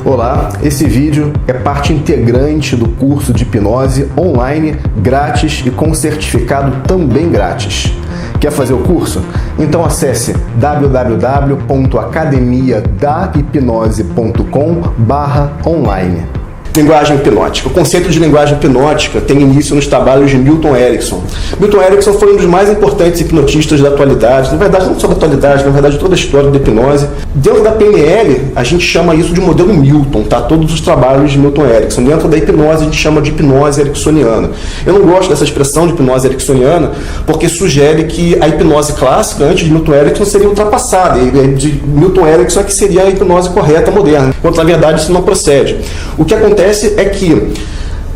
Olá, esse vídeo é parte integrante do curso de hipnose online, grátis e com certificado também grátis. Quer fazer o curso? Então acesse www.academiadahipnose.com/online. Linguagem hipnótica. O conceito de linguagem hipnótica tem início nos trabalhos de Milton Erickson. Milton Erickson foi um dos mais importantes hipnotistas da atualidade, na verdade não só da atualidade, na verdade toda a história da hipnose. Dentro da PNL, a gente chama isso de modelo Milton, tá? Todos os trabalhos de Milton Erickson. Dentro da hipnose, a gente chama de hipnose ericksoniana. Eu não gosto dessa expressão de hipnose ericksoniana porque sugere que a hipnose clássica, antes de Milton Erickson, seria ultrapassada. E de Milton Erickson é que seria a hipnose correta, moderna. Enquanto, na verdade, isso não procede. O que acontece é que,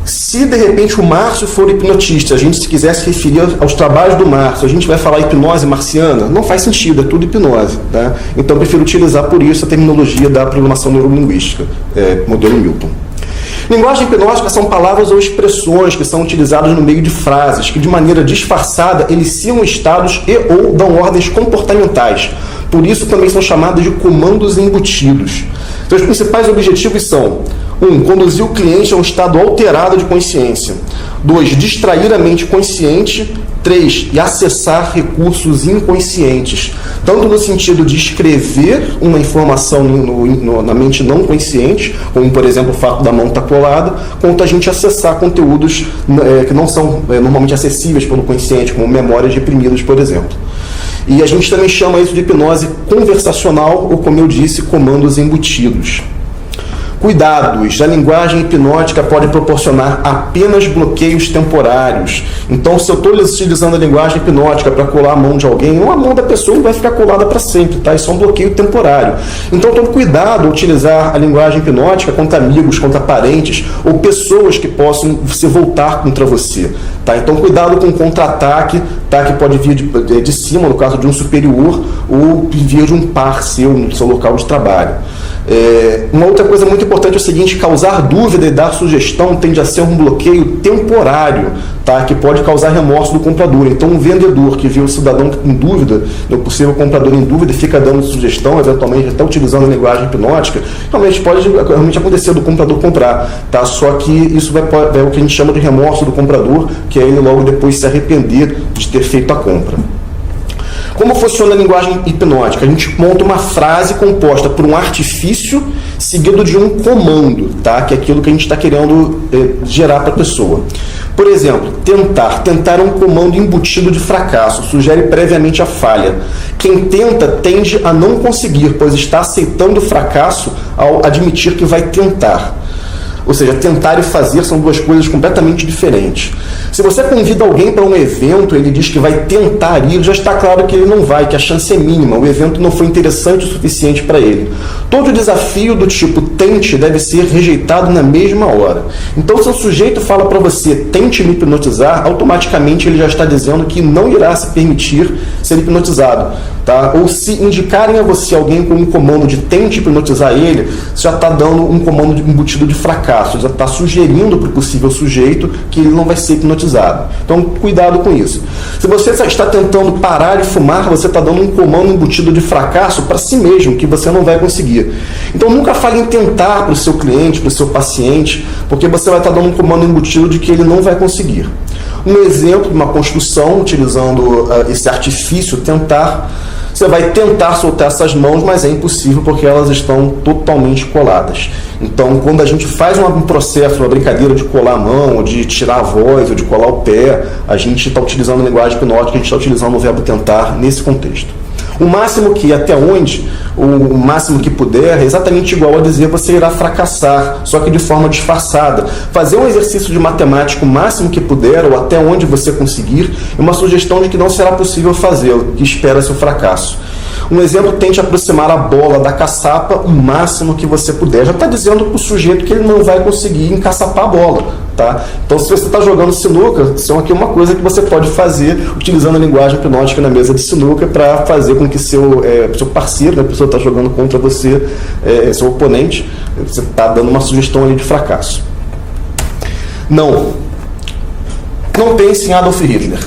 se de repente o Márcio for hipnotista, a gente se quiser se referir aos trabalhos do Márcio, a gente vai falar hipnose marciana, não faz sentido, é tudo hipnose. Tá? Então eu prefiro utilizar por isso a terminologia da programação neurolinguística, modelo Milton. Linguagem hipnótica são palavras ou expressões que são utilizadas no meio de frases, que de maneira disfarçada eliciam estados e ou dão ordens comportamentais. Por isso também são chamadas de comandos embutidos. Então os principais objetivos são: 1. Conduzir o cliente a um estado alterado de consciência. 2. Distrair a mente consciente. 3. E acessar recursos inconscientes. Tanto no sentido de escrever uma informação na mente não consciente, como, por exemplo, o fato da mão estar colada, quanto a gente acessar conteúdos que não são normalmente acessíveis pelo consciente, como memórias reprimidas, por exemplo. E a gente também chama isso de hipnose conversacional, ou, como eu disse, comandos embutidos. Cuidados, a linguagem hipnótica pode proporcionar apenas bloqueios temporários. Então, se eu estou utilizando a linguagem hipnótica para colar a mão de alguém, a mão da pessoa não vai ficar colada para sempre, tá? Isso é um bloqueio temporário. Então, tome cuidado ao utilizar a linguagem hipnótica contra amigos, contra parentes ou pessoas que possam se voltar contra você, tá? Então, cuidado com o contra-ataque, tá? Que pode vir de cima, no caso de um superior, ou vir de um par seu no seu local de trabalho. Uma outra coisa muito importante é o seguinte: causar dúvida e dar sugestão tende a ser um bloqueio temporário, tá? Que pode causar remorso do comprador. Então, um vendedor que vê o cidadão em dúvida, o possível comprador em dúvida, e fica dando sugestão, eventualmente até utilizando a linguagem hipnótica, realmente pode acontecer do comprador comprar, tá? Só que isso é o que a gente chama de remorso do comprador, que é ele logo depois se arrepender de ter feito a compra. Como funciona a linguagem hipnótica? A gente monta uma frase composta por um artifício seguido de um comando, tá? Que é aquilo que a gente está querendo gerar para a pessoa. Por exemplo, tentar. Tentar é um comando embutido de fracasso, sugere previamente a falha. Quem tenta tende a não conseguir, pois está aceitando o fracasso ao admitir que vai tentar. Ou seja, tentar e fazer são duas coisas completamente diferentes. Se você convida alguém para um evento, ele diz que vai tentar ir, já está claro que ele não vai, que a chance é mínima, o evento não foi interessante o suficiente para ele. Todo desafio do tipo tente deve ser rejeitado na mesma hora. Então, se o sujeito fala para você tente me hipnotizar, automaticamente ele já está dizendo que não irá se permitir ser hipnotizado. Tá? Ou se indicarem a você alguém com um comando de tente hipnotizar ele, você já está dando um comando embutido de fracasso, já está sugerindo para o possível sujeito que ele não vai ser hipnotizado. Então, cuidado com isso. Se você está tentando parar de fumar, você está dando um comando embutido de fracasso para si mesmo, que você não vai conseguir. Então, nunca fale em tentar para o seu cliente, para o seu paciente, porque você vai estar dando um comando embutido de que ele não vai conseguir. Um exemplo de uma construção, utilizando esse artifício, tentar. Você vai tentar soltar essas mãos, mas é impossível porque elas estão totalmente coladas. Então, quando a gente faz um processo, uma brincadeira de colar a mão, ou de tirar a voz, ou de colar o pé, a gente está utilizando a linguagem hipnótica, a gente está utilizando o verbo tentar nesse contexto. O máximo que, até onde, o máximo que puder, é exatamente igual a dizer você irá fracassar, só que de forma disfarçada. Fazer um exercício de matemática o máximo que puder, ou até onde você conseguir, é uma sugestão de que não será possível fazê-lo, que espera-se o fracasso. Um exemplo, tente aproximar a bola da caçapa o máximo que você puder. Já está dizendo para o sujeito que ele não vai conseguir encaçapar a bola. Tá? Então, se você está jogando sinuca, isso aqui é uma coisa que você pode fazer utilizando a linguagem hipnótica na mesa de sinuca para fazer com que seu parceiro, né, a pessoa que está jogando contra você, seu oponente, você está dando uma sugestão ali de fracasso. Não pense em Adolf Hitler.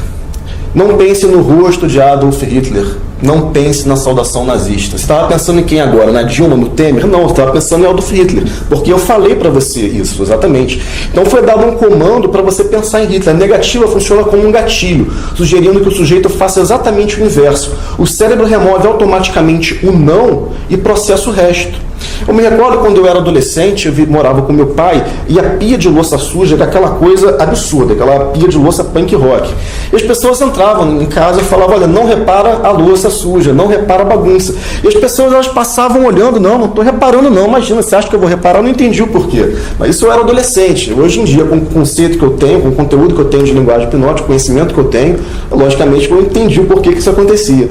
Não pense no rosto de Adolf Hitler. não pense na saudação nazista. Você estava pensando em quem agora? Na Dilma, no Temer? Não, você estava pensando em Adolf Hitler, porque eu falei para você isso, exatamente. Então foi dado um comando para você pensar em Hitler. A negativa funciona como um gatilho, sugerindo que o sujeito faça exatamente o inverso. O cérebro remove automaticamente o não e processa o resto. Eu me recordo quando eu era adolescente, eu morava com meu pai, e a pia de louça suja era aquela coisa absurda, aquela pia de louça punk rock. E as pessoas entravam em casa e falavam, olha, não repara a louça suja, não repara a bagunça. E as pessoas, elas passavam olhando, não estou reparando não, imagina, você acha que eu vou reparar? Eu não entendi o porquê. Mas isso eu era adolescente. Hoje em dia, com o conceito que eu tenho, com o conteúdo que eu tenho de linguagem hipnótica, conhecimento que eu tenho, logicamente eu entendi o porquê que isso acontecia.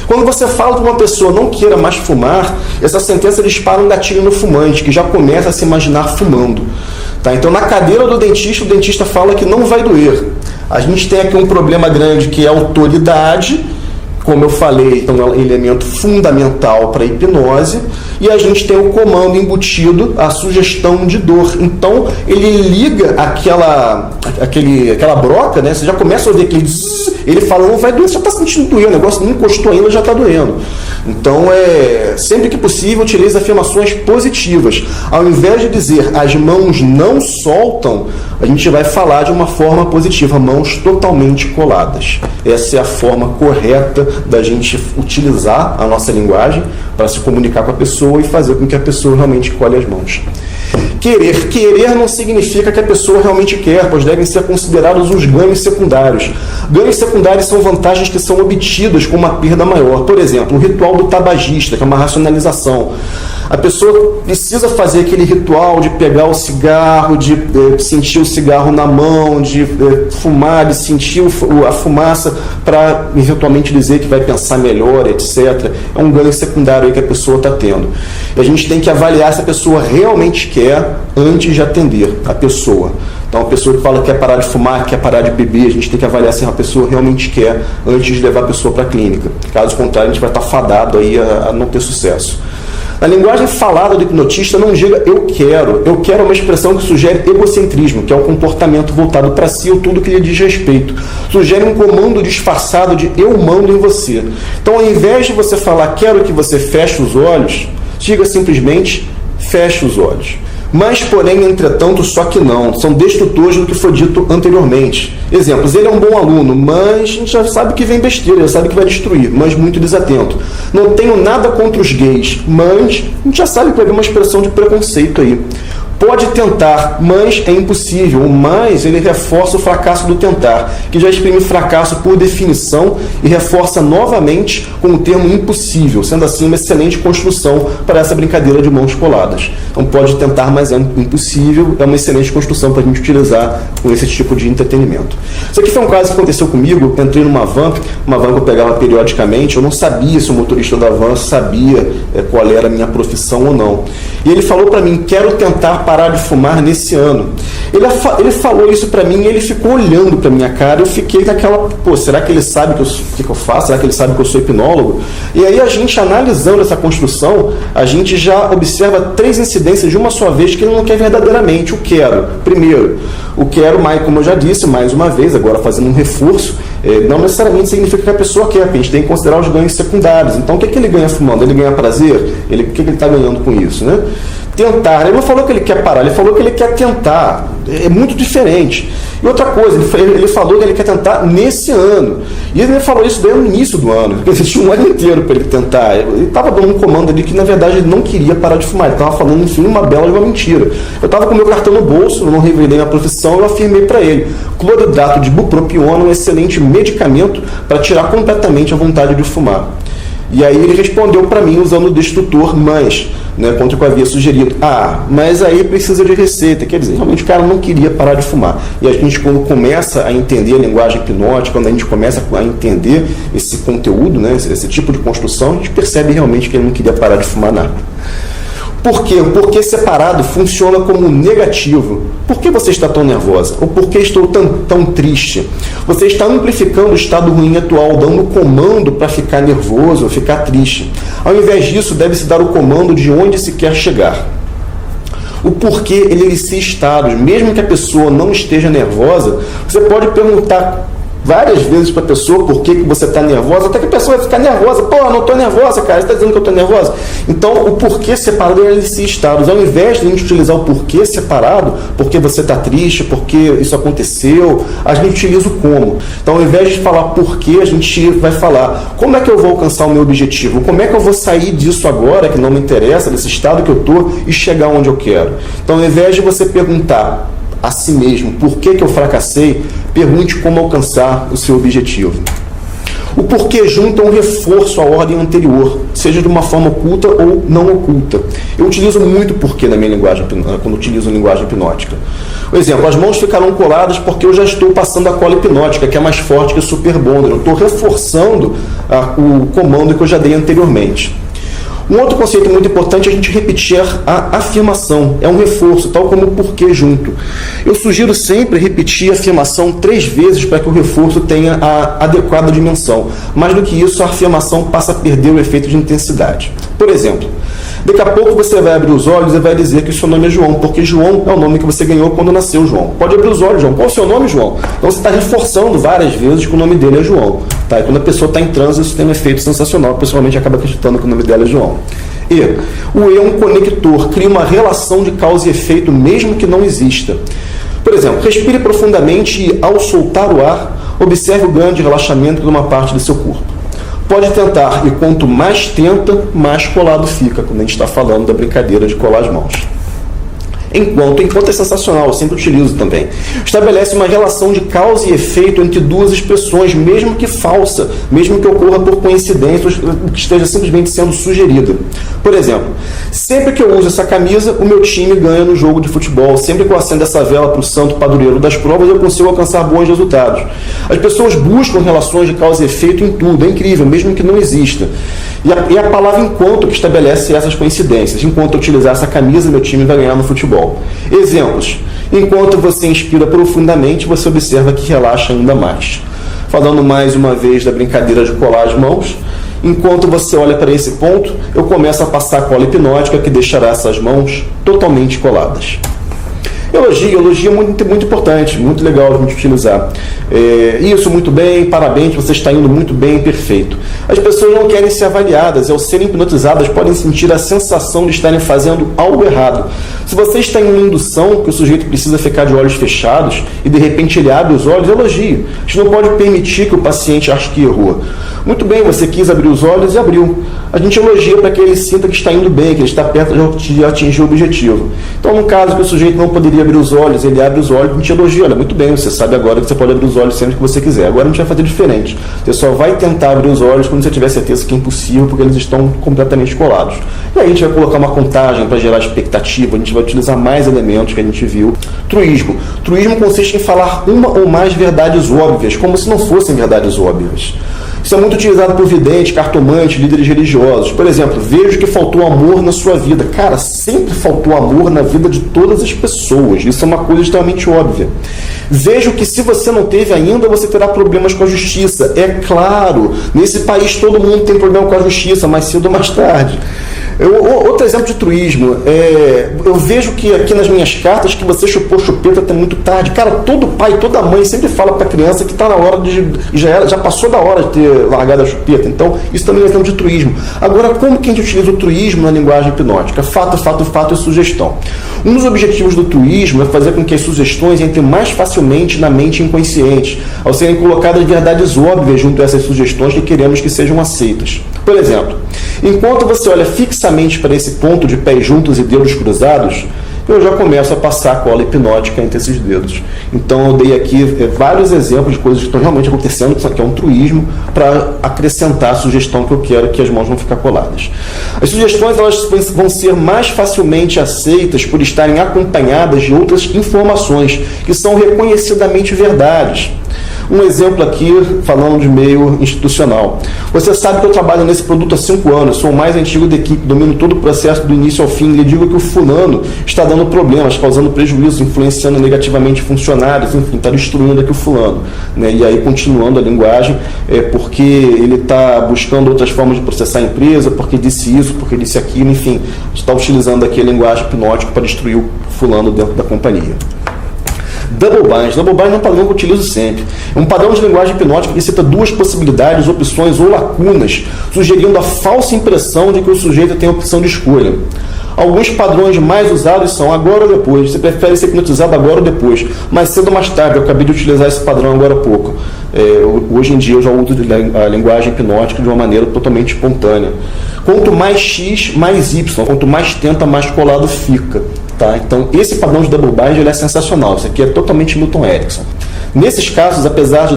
Quando você fala para uma pessoa não queira mais fumar, essa sentença dispara um gatilho no fumante, que já começa a se imaginar fumando. Tá? Então, na cadeira do dentista, o dentista fala que não vai doer. A gente tem aqui um problema grande que é a autoridade, como eu falei, então é um elemento fundamental para a hipnose, e a gente tem o comando embutido, a sugestão de dor. Então, ele liga aquela broca, né? Você já começa a ouvir aquele zzz, ele fala, não vai doer, você já está sentindo doer, o negócio não encostou ainda, já está doendo. Então, sempre que possível, utilize afirmações positivas. Ao invés de dizer, as mãos não soltam, a gente vai falar de uma forma positiva, mãos totalmente coladas. Essa é a forma correta da gente utilizar a nossa linguagem para se comunicar com a pessoa e fazer com que a pessoa realmente colhe as mãos. Querer não significa que a pessoa realmente quer, pois devem ser considerados os ganhos secundários. Ganhos secundários são vantagens que são obtidas com uma perda maior. Por exemplo, o ritual do tabagista, que é uma racionalização. A pessoa precisa fazer aquele ritual de pegar o cigarro, de sentir o cigarro na mão, de fumar, de sentir a fumaça para eventualmente dizer que vai pensar melhor, etc. É um ganho secundário aí que a pessoa está tendo. E a gente tem que avaliar se a pessoa realmente quer antes de atender a pessoa. Então, a pessoa que fala que quer parar de fumar, quer parar de beber, a gente tem que avaliar se a pessoa realmente quer antes de levar a pessoa para a clínica. Caso contrário, a gente vai estar fadado aí a não ter sucesso. Na linguagem falada do hipnotista não diga eu quero. Eu quero é uma expressão que sugere egocentrismo, que é um comportamento voltado para si ou tudo que lhe diz respeito. Sugere um comando disfarçado de eu mando em você. Então, ao invés de você falar quero que você feche os olhos, diga simplesmente feche os olhos. Mas, porém, entretanto, só que não. São destrutores do que foi dito anteriormente. Exemplos, ele é um bom aluno, mas a gente já sabe que vem besteira, já sabe que vai destruir, mas muito desatento. Não tenho nada contra os gays, mas a gente já sabe que vai haver uma expressão de preconceito aí. Pode tentar, mas é impossível. O mais, ele reforça o fracasso do tentar, que já exprime fracasso por definição e reforça novamente com o termo impossível, sendo assim uma excelente construção para essa brincadeira de mãos coladas. Então pode tentar, mas é impossível, é uma excelente construção para a gente utilizar com esse tipo de entretenimento. Isso aqui foi um caso que aconteceu comigo. Eu entrei numa van que eu pegava periodicamente, eu não sabia se o motorista da van sabia qual era a minha profissão ou não. E ele falou para mim, quero tentar parar de fumar nesse ano. Ele falou isso para mim e ele ficou olhando para minha cara. Eu fiquei naquela, será que ele sabe o que eu faço? Será que ele sabe que eu sou hipnólogo? E aí a gente, analisando essa construção, a gente já observa 3 incidências de uma só vez que ele não quer verdadeiramente o quero. Primeiro, o quero, mais, como eu já disse, mais uma vez, agora fazendo um reforço, não necessariamente significa que a pessoa quer, porque a gente tem que considerar os ganhos secundários. Então, o que ele ganha fumando? Ele ganha prazer? O que ele está ganhando com isso, né? Tentar. Ele não falou que ele quer parar, ele falou que ele quer tentar. É muito diferente. E outra coisa, ele falou que ele quer tentar nesse ano. E ele falou isso daí no início do ano. Existia um ano inteiro para ele tentar. Ele estava dando um comando ali que, na verdade, ele não queria parar de fumar. Ele estava falando, enfim, uma bela de uma mentira. Eu estava com o meu cartão no bolso, eu não revelei minha profissão, eu afirmei para ele. Cloridrato de bupropiona é um excelente medicamento para tirar completamente a vontade de fumar. E aí ele respondeu para mim usando o destrutor mas, contra o que eu havia sugerido. Mas aí precisa de receita. Quer dizer, realmente o cara não queria parar de fumar. E a gente, quando começa a entender a linguagem hipnótica, quando a gente começa a entender esse conteúdo, esse tipo de construção, a gente percebe realmente que ele não queria parar de fumar nada. Por quê? O porquê separado funciona como negativo. Por que você está tão nervosa? Ou por que estou tão triste? Você está amplificando o estado ruim atual, dando comando para ficar nervoso ou ficar triste. Ao invés disso, deve-se dar o comando de onde se quer chegar. O porquê ele inicia estados. Mesmo que a pessoa não esteja nervosa, você pode perguntar várias vezes para a pessoa por que você está nervosa, até que a pessoa vai ficar nervosa. Pô, não estou nervosa, cara, você está dizendo que eu estou nervosa? Então, o porquê separado é esses estados. Ao invés de a gente utilizar o porquê separado, porque você está triste, porque isso aconteceu, a gente utiliza o como. Então, ao invés de falar porquê, a gente vai falar como é que eu vou alcançar o meu objetivo, como é que eu vou sair disso agora, que não me interessa, desse estado que eu estou, e chegar onde eu quero. Então, ao invés de você perguntar a si mesmo por que eu fracassei, pergunte como alcançar o seu objetivo. O porquê junto é um reforço à ordem anterior, seja de uma forma oculta ou não oculta. Eu utilizo muito porquê na minha linguagem, quando utilizo linguagem hipnótica. Por exemplo, as mãos ficarão coladas porque eu já estou passando a cola hipnótica, que é mais forte que o Super Bonder. Eu estou reforçando o comando que eu já dei anteriormente. Um outro conceito muito importante é a gente repetir a afirmação. É um reforço, tal como o porquê junto. Eu sugiro sempre repetir a afirmação 3 vezes para que o reforço tenha a adequada dimensão. Mais do que isso, a afirmação passa a perder o efeito de intensidade. Por exemplo, daqui a pouco você vai abrir os olhos e vai dizer que o seu nome é João, porque João é o nome que você ganhou quando nasceu, João. Pode abrir os olhos, João. Qual é o seu nome, João? Então você está reforçando várias vezes que o nome dele é João. Tá? E quando a pessoa está em transe, isso tem um efeito sensacional. Pessoalmente acaba acreditando que o nome dela é João. E o E é um conector, cria uma relação de causa e efeito, mesmo que não exista. Por exemplo, respire profundamente e, ao soltar o ar, observe o ganho de relaxamento de uma parte do seu corpo. Pode tentar, e quanto mais tenta, mais colado fica, quando a gente está falando da brincadeira de colar as mãos. Enquanto é sensacional, eu sempre utilizo também. Estabelece uma relação de causa e efeito entre duas expressões, mesmo que falsa, mesmo que ocorra por coincidência ou que esteja simplesmente sendo sugerida. Por exemplo, sempre que eu uso essa camisa, o meu time ganha no jogo de futebol. Sempre que eu acendo essa vela para o santo padroeiro das provas, eu consigo alcançar bons resultados. As pessoas buscam relações de causa e efeito em tudo, é incrível, mesmo que não exista. E a palavra enquanto que estabelece essas coincidências. Enquanto eu utilizar essa camisa, meu time vai ganhar no futebol. Exemplos. Enquanto você inspira profundamente, você observa que relaxa ainda mais. Falando mais uma vez da brincadeira de colar as mãos, enquanto você olha para esse ponto, eu começo a passar a cola hipnótica que deixará essas mãos totalmente coladas. Elogio é muito importante, muito legal a gente utilizar. Isso, muito bem, parabéns, você está indo muito bem, perfeito. As pessoas não querem ser avaliadas, ao serem hipnotizadas, podem sentir a sensação de estarem fazendo algo errado. Se você está em uma indução que o sujeito precisa ficar de olhos fechados e de repente ele abre os olhos, elogio. A gente não pode permitir que o paciente ache que errou. Muito bem, você quis abrir os olhos e abriu. A gente elogia para que ele sinta que está indo bem, que ele está perto de atingir o objetivo. Então, no caso que o sujeito não poderia abrir os olhos, ele abre os olhos e a gente elogia. Olha, muito bem, você sabe agora que você pode abrir os olhos sempre que você quiser. Agora a gente vai fazer diferente. Você só vai tentar abrir os olhos quando você tiver certeza que é impossível, porque eles estão completamente colados. E aí a gente vai colocar uma contagem para gerar expectativa, a gente vai utilizar mais elementos que a gente viu. Truísmo. Truísmo consiste em falar uma ou mais verdades óbvias, como se não fossem verdades óbvias. Isso é muito utilizado por videntes, cartomantes, líderes religiosos. Por exemplo, vejo que faltou amor na sua vida. Cara, sempre faltou amor na vida de todas as pessoas. Isso é uma coisa extremamente óbvia. Vejo que se você não teve ainda, você terá problemas com a justiça. É claro, nesse país todo mundo tem problema com a justiça, mais cedo ou mais tarde. Outro exemplo de truísmo, eu vejo que aqui nas minhas cartas que você chupou chupeta até muito tarde. Cara, todo pai, toda mãe sempre fala para a criança que está na hora já passou da hora de ter largado a chupeta. Então, isso também é exemplo de truísmo. Agora, como que a gente utiliza o truísmo na linguagem hipnótica? Fato e sugestão. Um dos objetivos do truísmo é fazer com que as sugestões entrem mais facilmente na mente inconsciente, ao serem colocadas verdades óbvias junto a essas sugestões que queremos que sejam aceitas. Por exemplo, enquanto você olha fixamente para esse ponto de pés juntos e dedos cruzados, eu já começo a passar a cola hipnótica entre esses dedos. Então eu dei aqui vários exemplos de coisas que estão realmente acontecendo, isso aqui é um truísmo, para acrescentar a sugestão que eu quero, que as mãos vão ficar coladas. As sugestões elas vão ser mais facilmente aceitas por estarem acompanhadas de outras informações que são reconhecidamente verdades. Um exemplo aqui, falando de meio institucional. Você sabe que eu trabalho nesse produto há 5 anos, sou o mais antigo da equipe, domino todo o processo do início ao fim, lhe digo que o fulano está dando problemas, causando prejuízos, influenciando negativamente funcionários, enfim, está destruindo aqui o fulano. Né? E aí, continuando a linguagem, porque ele está buscando outras formas de processar a empresa, porque disse isso, porque disse aquilo, enfim, está utilizando aqui a linguagem hipnótica para destruir o fulano dentro da companhia. Double bind. Double bind é um padrão que eu utilizo sempre. É um padrão de linguagem hipnótica que cita duas possibilidades, opções ou lacunas, sugerindo a falsa impressão de que o sujeito tem a opção de escolha. Alguns padrões mais usados são agora ou depois. Você prefere ser hipnotizado agora ou depois, mais cedo ou mais tarde. Eu acabei de utilizar esse padrão agora há pouco. Hoje em dia eu já uso a linguagem hipnótica de uma maneira totalmente espontânea. Quanto mais X, mais Y. Quanto mais tenta, mais colado fica. Tá? Então esse padrão de double bind ele é sensacional. Isso aqui é totalmente Milton Erickson. Nesses casos, apesar de